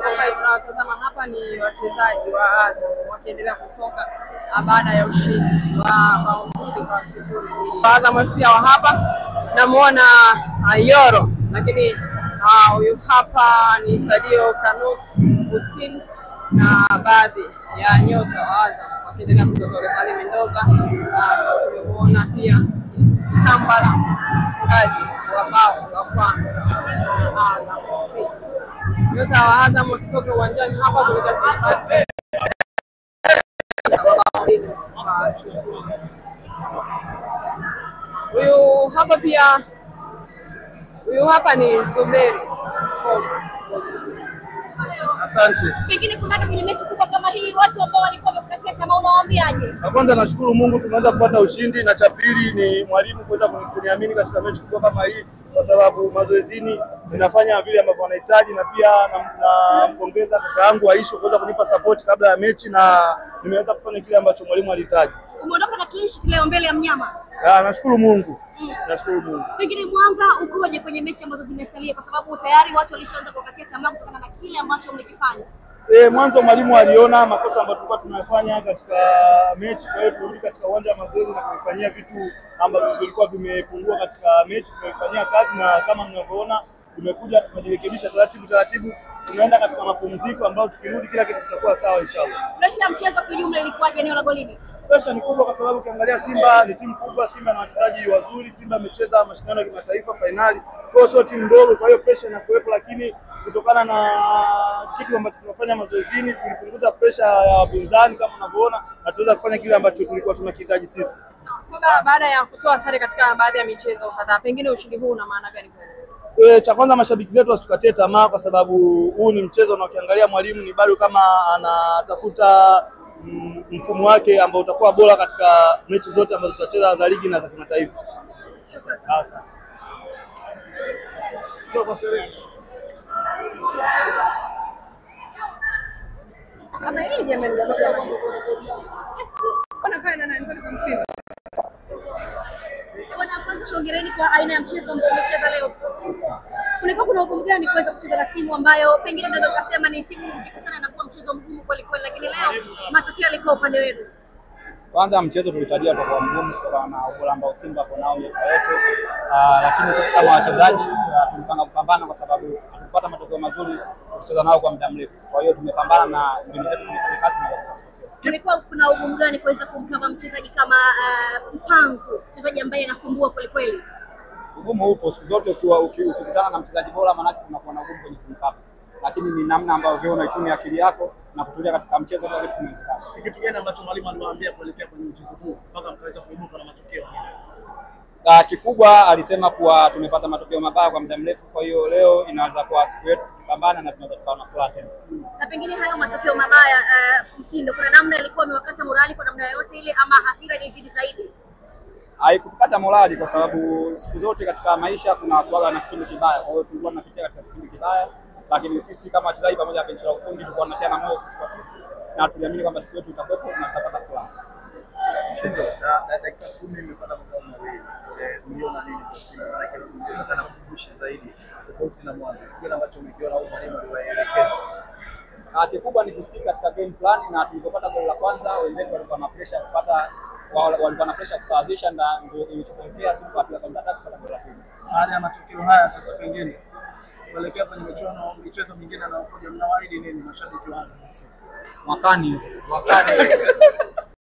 5 na watazama hapa ni wachezaji wa Azam wakiendelea kutoka baada ya ushindi wa bao 2-0. Azam FC wa hapa namuona Yoro, lakini huyu hapa ni Sadio Kanut Putin na baadhi ya nyota wa Azam wakiendelea kutoka pale Mendoza. Tumemuona pia Tambala mfungaji wa bao la kwanza Azam FC. Nyota wa Azam kutoka uwanjani hapa kuelekea kwenye basi. Huyu hapa ni Zuberi. Asante. Pengine kuna kwenye mechi kubwa kama hii watu ambao walikuwa wamekatia kama unawaambiaje? Kwanza nashukuru Mungu tumeweza kupata ushindi, na cha pili ni mwalimu kuweza kuniamini katika mechi kubwa kama hii, kwa sababu mazoezini ninafanya vile ambavyo wanahitaji, na pia nampongeza kaka yangu Aisha kuweza kunipa support kabla ya mechi, na nimeweza kufanya kile ambacho mwalimu alihitaji. Umeondoka na clean sheet leo mbele ya mnyama. Nashukuru Mungu. Nashukuru Mungu. Pengine mwanga ukoje kwenye mechi ambazo zimesalia, kwa sababu tayari watu walishaanza kukatia tamaa kutokana na kile ambacho mlikifanya? Mwanzo mwalimu aliona makosa ambayo tulikuwa tunayafanya katika mechi, kwa hiyo turudi katika uwanja wa mazoezi na kufanyia vitu ambavyo vilikuwa vimepungua katika mechi, tumefanyia kazi, na kama mnavyoona tumekuja tumejirekebisha taratibu, tunaenda katika mapumziko ambayo tukirudi kila kitu kitakuwa sawa inshallah. Pressure ya mchezo kwa jumla ilikuwaje eneo la golini? Pressure ni kubwa kwa sababu ukiangalia Simba ni timu kubwa, Simba na wachezaji wazuri, Simba amecheza mashindano ya kimataifa finali, kwa hiyo timu ndogo, kwa hiyo pressure inakuwepo, lakini kutokana na kitu ambacho tunafanya mazoezini tulipunguza pressure ya wapinzani kama unavyoona, na tuweza kufanya kile ambacho tulikuwa tunakihitaji sisi. Baada ya kutoa sare katika baadhi ya michezo kadhaa, pengine ushindi huu una maana gani kwenu? Cha kwanza mashabiki zetu wasitukatie tamaa, kwa sababu huu ni mchezo, na ukiangalia mwalimu ni bado kama anatafuta mfumo wake ambao utakuwa bora katika mechi zote ambazo tutacheza za ligi na za kimataifa. Sasa kama hii jamani, wanafanya na nani kumsiba. Bwana, kwanza hongereni kwa aina ya mchezo ambao umecheza leo. Kulikuwa kuna ugumu gani kuweza kucheza na timu ambayo pengine naweza kusema ni timu mkikutana na kuwa mchezo mgumu kweli, lakini leo matokeo yalikuwa upande wenu? Kwanza mchezo tulitarajia utakuwa mgumu kutokana na ubora ambao Simba wako nao yetu, lakini sisi kama wachezaji tulipanga kupambana, kwa sababu hatupata matokeo mazuri tukicheza nao kwa muda mrefu. Kwa hiyo tumepambana na mbinu zetu tumefanya kazi na kulikuwa kuna ugumu gani kuweza kumkaba mchezaji kama Mpanzu, mchezaji ambaye anasumbua kweli? Ugumu upo siku zote, ukikutana na mchezaji bora maana tunakuwa na ugumu kwenye kumkaba, lakini ni namna ambayo wewe unaitumia akili yako na kutulia katika mchezo kwa kitu kinawezekana. Ni kitu gani ambacho mwalimu aliwaambia kuelekea kwenye mchezo huu mpaka mkaweza kuibuka na matokeo? Kikubwa alisema kuwa tumepata matokeo mabaya kwa muda mrefu, kwa hiyo leo inaweza kuwa siku yetu tukipambana na tunaweza tukawa na furaha tena. Na pengine hayo matokeo mabaya Msindo, kuna namna ilikuwa imewakata morali kwa namna yoyote ile, ama hasira ilizidi zaidi? Haikukata morali, kwa sababu siku zote katika maisha kuna kuaga na kipindi kibaya, kwa hiyo tulikuwa tunapitia katika kipindi kibaya, lakini sisi kama wachezaji pamoja na benchi la ufundi tulikuwa tunatiana moyo sisi kwa sisi, na tuliamini kwamba siku yetu itakuwepo na tutapata furaha. Msindo, na dakika 10 imepata mabao mawili. Uliona nini kwa Simba? Maana kile tunataka kukumbusha zaidi tofauti na mwanzo. Kile ambacho umekiona au mwalimu aliwaelekeza. Kikubwa ni kustika katika game plan, na tulipopata goli la kwanza wenzetu walikuwa na pressure walikuwa na pressure kusawazisha, na ndio ilichotokea Simba kwa counter attack kupata goli la pili. Baada ya matokeo haya sasa, pengine kuelekea kwenye michezo mingine na ukoje, mnawaahidi nini mashabiki wa Azam? Mwakani.